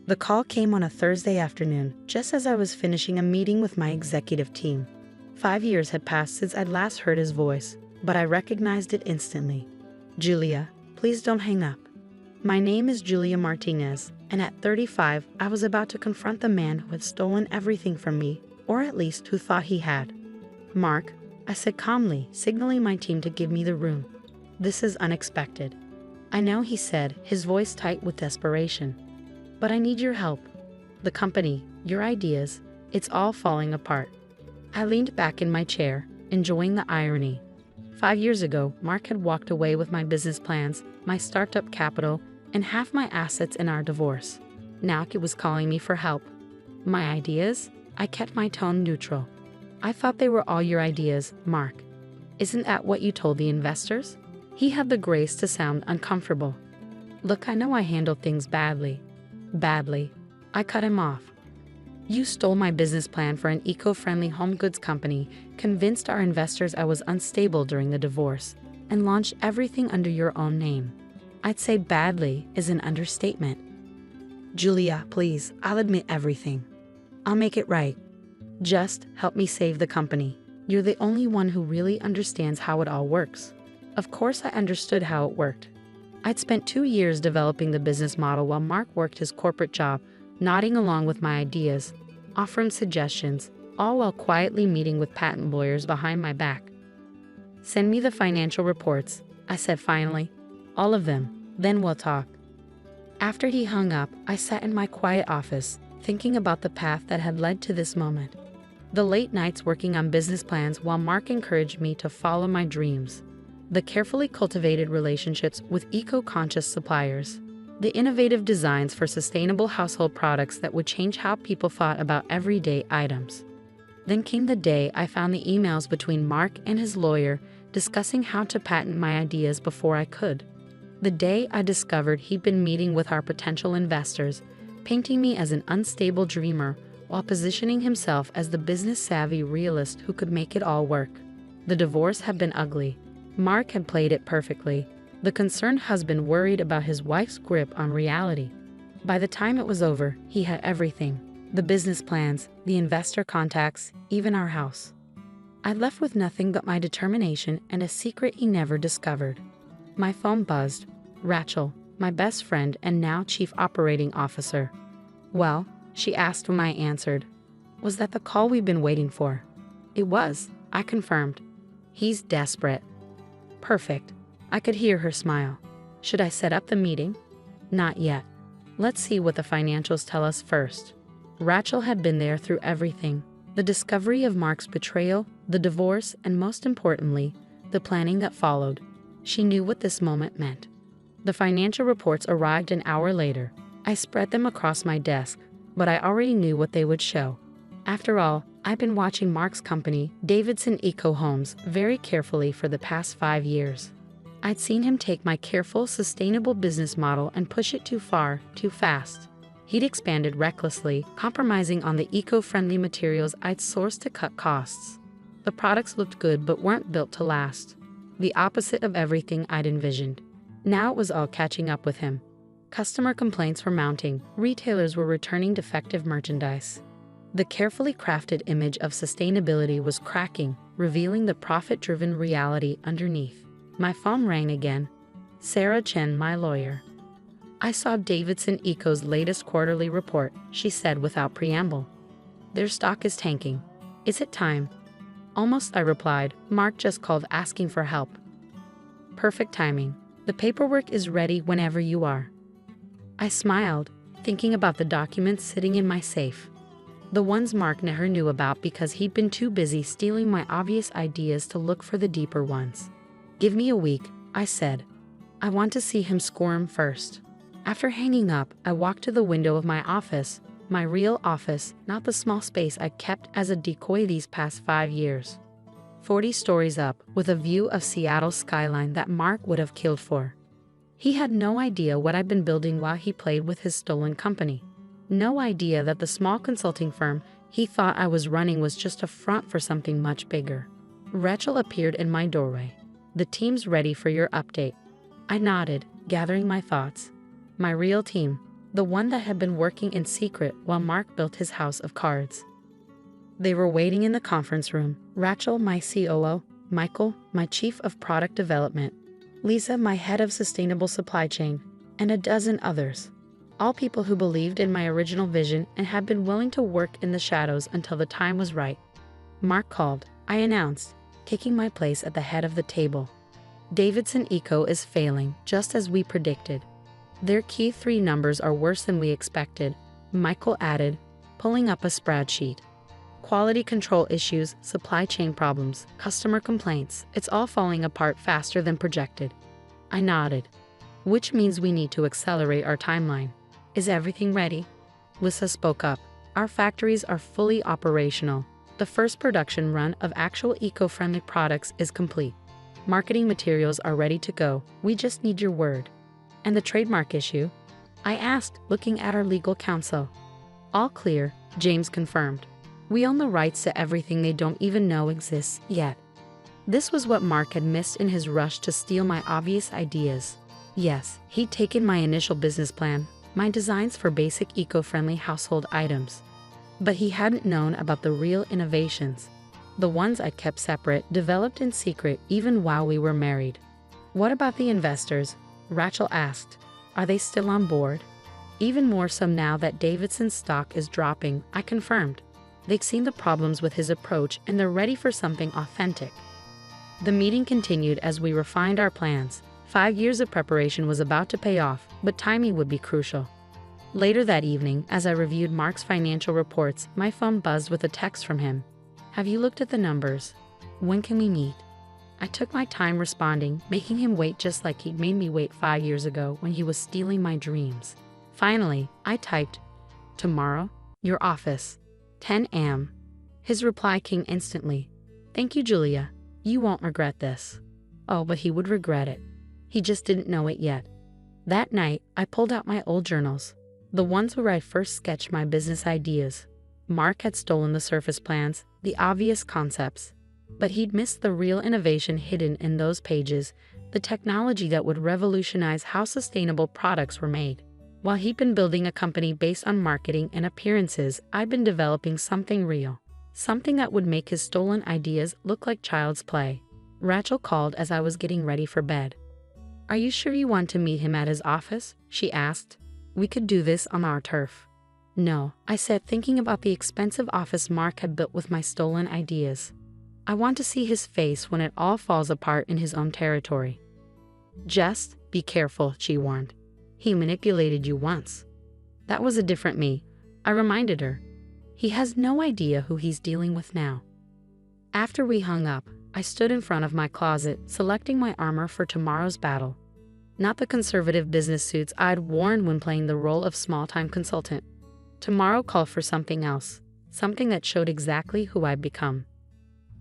The call came on a Thursday afternoon, just as I was finishing a meeting with my executive team. 5 years had passed since I'd last heard his voice, but I recognized it instantly. "Julia, please don't hang up. My name is Julia Martinez, and at 35, I was about to confront the man who had stolen everything from me, or at least who thought he had." "Mark," I said calmly, signaling my team to give me the room. "This is unexpected." "I know," he said, his voice tight with desperation. "But I need your help. The company, your ideas, it's all falling apart." I leaned back in my chair, enjoying the irony. 5 years ago, Mark had walked away with my business plans, my startup capital, and half my assets in our divorce. Now he was calling me for help. "My ideas?" I kept my tone neutral. "I thought they were all your ideas, Mark. Isn't that what you told the investors?" He had the grace to sound uncomfortable. "Look, I know I handled things badly." "Badly?" I cut him off. "You stole my business plan for an eco-friendly home goods company, convinced our investors I was unstable during the divorce, and launched everything under your own name. I'd say badly is an understatement." "Julia, please, I'll admit everything. I'll make it right. Just help me save the company. You're the only one who really understands how it all works." Of course I understood how it worked. I'd spent 2 years developing the business model while Mark worked his corporate job, nodding along with my ideas, offering suggestions, all while quietly meeting with patent lawyers behind my back. "Send me the financial reports," I said finally. "All of them, then we'll talk." After he hung up, I sat in my quiet office, thinking about the path that had led to this moment. The late nights working on business plans while Mark encouraged me to follow my dreams. The carefully cultivated relationships with eco-conscious suppliers. The innovative designs for sustainable household products that would change how people thought about everyday items. Then came the day I found the emails between Mark and his lawyer discussing how to patent my ideas before I could. The day I discovered he'd been meeting with our potential investors, painting me as an unstable dreamer while positioning himself as the business-savvy realist who could make it all work. The divorce had been ugly. Mark had played it perfectly. The concerned husband worried about his wife's grip on reality. By the time it was over, he had everything. The business plans, the investor contacts, even our house. I left with nothing but my determination and a secret he never discovered. My phone buzzed. Rachel, my best friend and now chief operating officer. "Well?" she asked when I answered. "Was that the call we've been waiting for?" "It was," I confirmed. "He's desperate." "Perfect." I could hear her smile. "Should I set up the meeting?" "Not yet. Let's see what the financials tell us first." Rachel had been there through everything. The discovery of Mark's betrayal, the divorce, and most importantly, the planning that followed. She knew what this moment meant. The financial reports arrived an hour later. I spread them across my desk, but I already knew what they would show. After all, I've been watching Mark's company, Davidson Eco Homes, very carefully for the past 5 years. I'd seen him take my careful, sustainable business model and push it too far, too fast. He'd expanded recklessly, compromising on the eco-friendly materials I'd sourced to cut costs. The products looked good but weren't built to last. The opposite of everything I'd envisioned. Now it was all catching up with him. Customer complaints were mounting, retailers were returning defective merchandise. The carefully crafted image of sustainability was cracking, revealing the profit-driven reality underneath. My phone rang again. Sarah Chen, my lawyer. "I saw Davidson Eco's latest quarterly report," she said without preamble. "Their stock is tanking. Is it time?" "Almost," I replied. "Mark just called asking for help." "Perfect timing. The paperwork is ready whenever you are." I smiled, thinking about the documents sitting in my safe. The ones Mark never knew about because he'd been too busy stealing my obvious ideas to look for the deeper ones. "Give me a week," I said. "I want to see him squirm first." After hanging up, I walked to the window of my office, my real office, not the small space I kept as a decoy these past 5 years. 40 stories up, with a view of Seattle's skyline that Mark would have killed for. He had no idea what I'd been building while he played with his stolen company. No idea that the small consulting firm he thought I was running was just a front for something much bigger. Rachel appeared in my doorway. "The team's ready for your update." I nodded, gathering my thoughts. My real team, the one that had been working in secret while Mark built his house of cards. They were waiting in the conference room: Rachel, my COO, Michael, my chief of product development, Lisa, my head of sustainable supply chain, and a dozen others. All people who believed in my original vision and had been willing to work in the shadows until the time was right. Mark called, I announced, taking my place at the head of the table. Davidson Eco is failing, just as we predicted. Their key 3 numbers are worse than we expected, Michael added, pulling up a spreadsheet. Quality control issues, supply chain problems, customer complaints, it's all falling apart faster than projected. I nodded. Which means we need to accelerate our timeline. Is everything ready? Lisa spoke up. Our factories are fully operational. The first production run of actual eco-friendly products is complete. Marketing materials are ready to go. We just need your word. And the trademark issue? I asked, looking at our legal counsel. All clear, James confirmed. We own the rights to everything they don't even know exists yet. This was what Mark had missed in his rush to steal my obvious ideas. Yes, he'd taken my initial business plan, my designs for basic eco-friendly household items. But he hadn't known about the real innovations. The ones I'd kept separate, developed in secret even while we were married. What about the investors? Rachel asked. Are they still on board? Even more so now that Davidson's stock is dropping, I confirmed. They've seen the problems with his approach and they're ready for something authentic. The meeting continued as we refined our plans. 5 years of preparation was about to pay off, but timing would be crucial. Later that evening, as I reviewed Mark's financial reports, my phone buzzed with a text from him. Have you looked at the numbers? When can we meet? I took my time responding, making him wait just like he'd made me wait 5 years ago when he was stealing my dreams. Finally, I typed, tomorrow, your office, 10 a.m. His reply came instantly. Thank you, Julia. You won't regret this. Oh, but he would regret it. He just didn't know it yet. That night, I pulled out my old journals, the ones where I first sketched my business ideas. Mark had stolen the surface plans, the obvious concepts, but he'd missed the real innovation hidden in those pages, the technology that would revolutionize how sustainable products were made. While he'd been building a company based on marketing and appearances, I'd been developing something real, something that would make his stolen ideas look like child's play. Rachel called as I was getting ready for bed. Are you sure you want to meet him at his office? She asked. We could do this on our turf. No, I said, thinking about the expensive office Mark had built with my stolen ideas. I want to see his face when it all falls apart in his own territory. Just be careful, she warned. He manipulated you once. That was a different me, I reminded her. He has no idea who he's dealing with now. After we hung up, I stood in front of my closet, selecting my armor for tomorrow's battle. Not the conservative business suits I'd worn when playing the role of small-time consultant. Tomorrow called for something else, something that showed exactly who I'd become.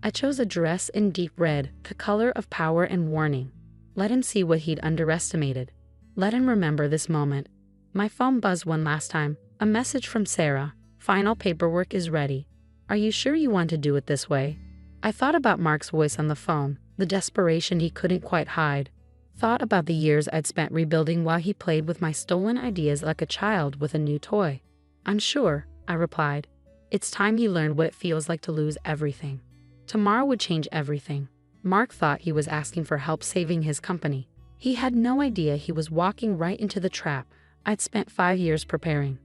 I chose a dress in deep red, the color of power and warning. Let him see what he'd underestimated. Let him remember this moment. My phone buzzed one last time, a message from Sarah. Final paperwork is ready. Are you sure you want to do it this way? I thought about Mark's voice on the phone, the desperation he couldn't quite hide. Thought about the years I'd spent rebuilding while he played with my stolen ideas like a child with a new toy. I'm sure, I replied. It's time he learned what it feels like to lose everything. Tomorrow would change everything. Mark thought he was asking for help saving his company. He had no idea he was walking right into the trap I'd spent 5 years preparing.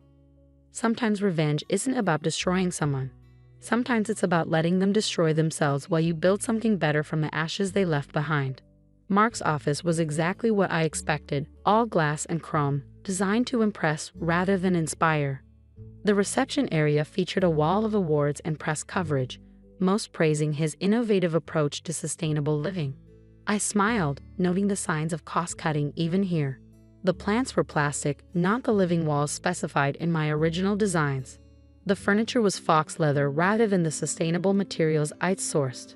Sometimes revenge isn't about destroying someone. Sometimes it's about letting them destroy themselves while you build something better from the ashes they left behind. Mark's office was exactly what I expected, all glass and chrome, designed to impress rather than inspire. The reception area featured a wall of awards and press coverage, most praising his innovative approach to sustainable living. I smiled, noting the signs of cost-cutting even here. The plants were plastic, not the living walls specified in my original designs. The furniture was fox leather rather than the sustainable materials I'd sourced.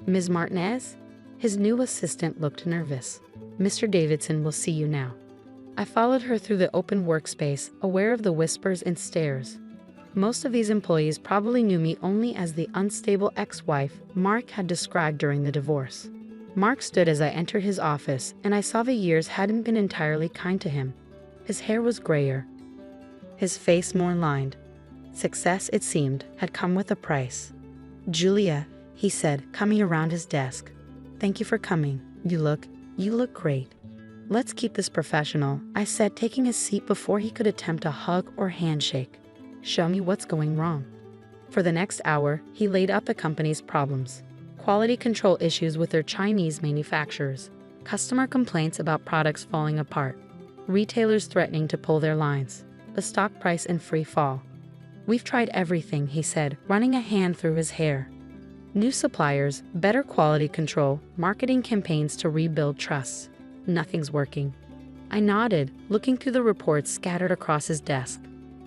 Ms. Martinez? His new assistant looked nervous. Mr. Davidson will see you now. I followed her through the open workspace, aware of the whispers and stares. Most of these employees probably knew me only as the unstable ex-wife Mark had described during the divorce. Mark stood as I entered his office, and I saw the years hadn't been entirely kind to him. His hair was grayer, his face more lined. Success, it seemed, had come with a price. "Julia," he said, coming around his desk. "Thank you for coming. You look great." "Let's keep this professional," I said, taking his seat before he could attempt a hug or handshake. "Show me what's going wrong." For the next hour, he laid out the company's problems. Quality control issues with their Chinese manufacturers, customer complaints about products falling apart, retailers threatening to pull their lines, the stock price in free fall. "We've tried everything," he said, running a hand through his hair. "New suppliers, better quality control, marketing campaigns to rebuild trust. Nothing's working." I nodded, looking through the reports scattered across his desk.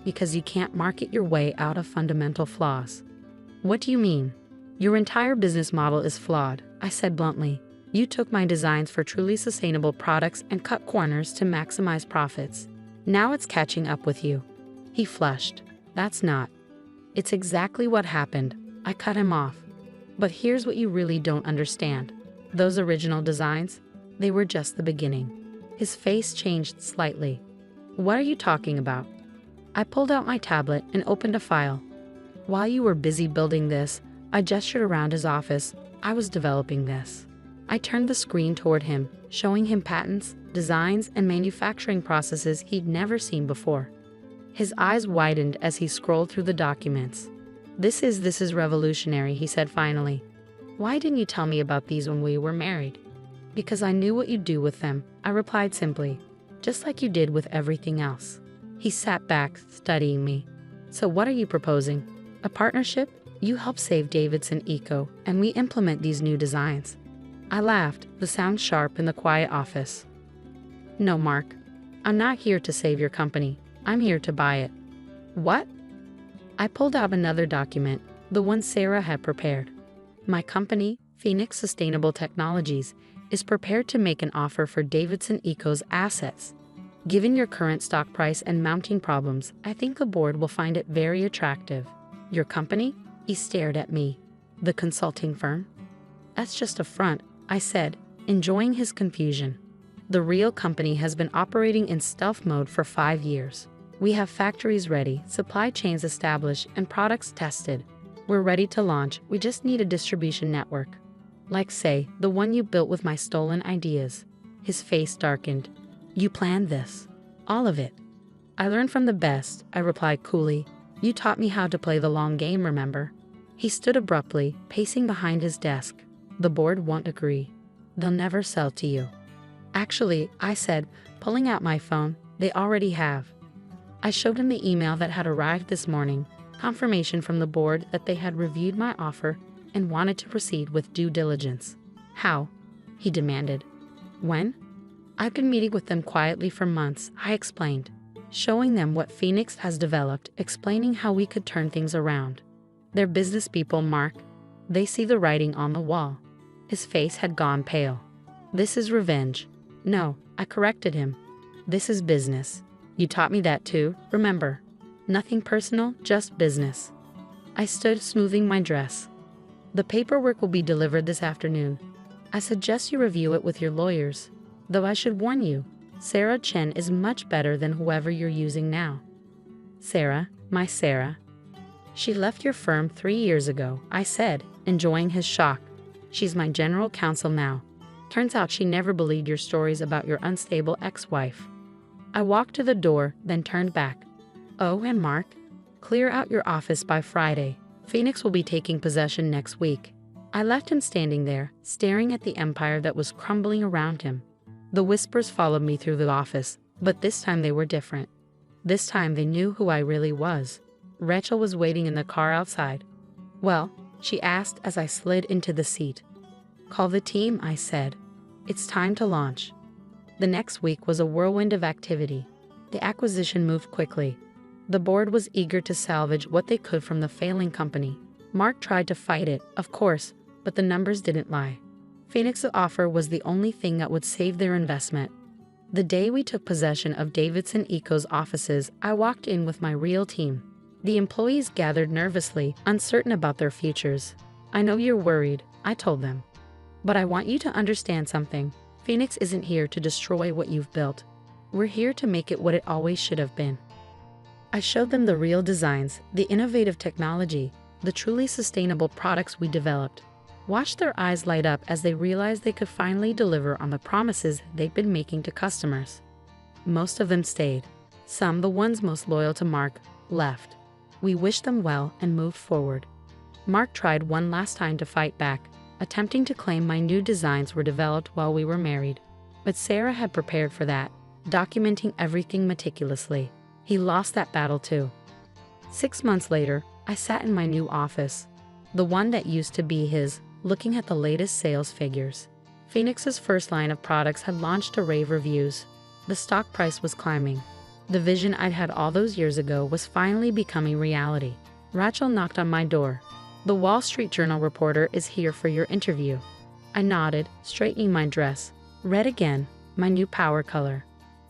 "Because you can't market your way out of fundamental flaws." "What do you mean?" "Your entire business model is flawed," I said bluntly. "You took my designs for truly sustainable products and cut corners to maximize profits. Now it's catching up with you." He flushed. "That's not." "It's exactly what happened." I cut him off. "But here's what you really don't understand. Those original designs? They were just the beginning." His face changed slightly. "What are you talking about?" I pulled out my tablet and opened a file. "While you were busy building this," I gestured around his office, "I was developing this." I turned the screen toward him, showing him patents, designs, and manufacturing processes he'd never seen before. His eyes widened as he scrolled through the documents. This is revolutionary," he said finally. "Why didn't you tell me about these when we were married?" "Because I knew what you'd do with them," I replied simply. "Just like you did with everything else." He sat back, studying me. "So what are you proposing? A partnership? You help save Davidson Eco, and we implement these new designs." I laughed, the sound sharp in the quiet office. "No, Mark. I'm not here to save your company. I'm here to buy it." "What?" I pulled out another document, the one Sarah had prepared. "My company, Phoenix Sustainable Technologies, is prepared to make an offer for Davidson Eco's assets. Given your current stock price and mounting problems, I think the board will find it very attractive." "Your company?" He stared at me. "The consulting firm?" "That's just a front," I said, enjoying his confusion. "The real company has been operating in stealth mode for 5 years. We have factories ready, supply chains established, and products tested. We're ready to launch, we just need a distribution network. Like, say, the one you built with my stolen ideas." His face darkened. "You planned this? All of it?" "I learned from the best," I replied coolly. "You taught me how to play the long game, remember?" He stood abruptly, pacing behind his desk. "The board won't agree. They'll never sell to you." "Actually," I said, pulling out my phone, "they already have." I showed him the email that had arrived this morning, confirmation from the board that they had reviewed my offer and wanted to proceed with due diligence. "How?" he demanded. "When?" "I've been meeting with them quietly for months," I explained, showing them what Phoenix has developed, explaining how we could turn things around. "They're business people, Mark. They see the writing on the wall." His face had gone pale. "This is revenge." "No," I corrected him. "This is business. You taught me that too, remember? Nothing personal, just business." I stood, smoothing my dress. "The paperwork will be delivered this afternoon. I suggest you review it with your lawyers. Though I should warn you, Sarah Chen is much better than whoever you're using now." "Sarah, my Sarah." "She left your firm 3 years ago," I said, enjoying his shock. "She's my general counsel now. Turns out she never believed your stories about your unstable ex-wife." I walked to the door, then turned back. "Oh, and Mark, clear out your office by Friday. Phoenix will be taking possession next week." I left him standing there, staring at the empire that was crumbling around him. The whispers followed me through the office, but this time they were different. This time they knew who I really was. Rachel was waiting in the car outside. "Well?" she asked as I slid into the seat. "Call the team," I said. "It's time to launch." The next week was a whirlwind of activity. The acquisition moved quickly. The board was eager to salvage what they could from the failing company. Mark tried to fight it, of course, but the numbers didn't lie. Phoenix's offer was the only thing that would save their investment. The day we took possession of Davidson Eco's offices, I walked in with my real team. The employees gathered nervously, uncertain about their futures. "I know you're worried," I told them. "But I want you to understand something. Phoenix isn't here to destroy what you've built. We're here to make it what it always should have been." I showed them the real designs, the innovative technology, the truly sustainable products we developed. Watched their eyes light up as they realized they could finally deliver on the promises they'd been making to customers. Most of them stayed. Some, the ones most loyal to Mark, left. We wished them well and moved forward. Mark tried one last time to fight back, attempting to claim my new designs were developed while we were married. But Sarah had prepared for that, documenting everything meticulously. He lost that battle too. 6 months later, I sat in my new office, the one that used to be his, looking at the latest sales figures. Phoenix's first line of products had launched to rave reviews. The stock price was climbing. The vision I'd had all those years ago was finally becoming reality. Rachel knocked on my door. "The Wall Street Journal reporter is here for your interview." I nodded, straightening my dress. Red again, my new power color.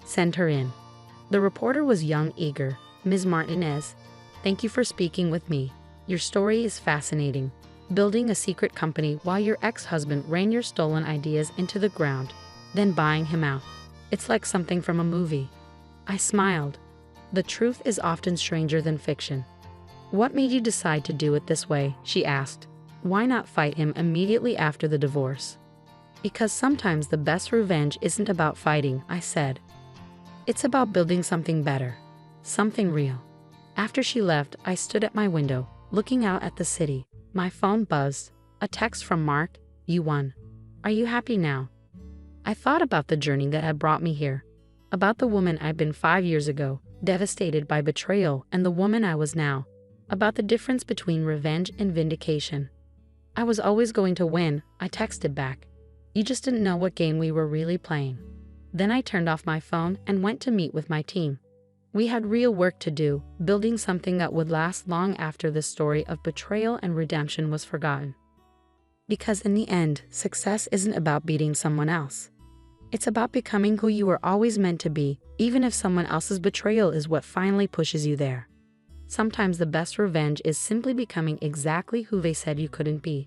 "Send her in." The reporter was young, eager. "Ms. Martinez, thank you for speaking with me. Your story is fascinating. Building a secret company while your ex-husband ran your stolen ideas into the ground, then buying him out. It's like something from a movie." I smiled. The truth is often stranger than fiction. "What made you decide to do it this way?" she asked. "Why not fight him immediately after the divorce?" "Because sometimes the best revenge isn't about fighting," I said. "It's about building something better. Something real." After she left, I stood at my window, looking out at the city. My phone buzzed. A text from Mark. "You won. Are you happy now?" I thought about the journey that had brought me here. About the woman I'd been 5 years ago, devastated by betrayal, and the woman I was now. About the difference between revenge and vindication. "I was always going to win," I texted back. "You just didn't know what game we were really playing." Then I turned off my phone and went to meet with my team. We had real work to do, building something that would last long after the story of betrayal and redemption was forgotten. Because in the end, success isn't about beating someone else. It's about becoming who you were always meant to be, even if someone else's betrayal is what finally pushes you there. Sometimes the best revenge is simply becoming exactly who they said you couldn't be.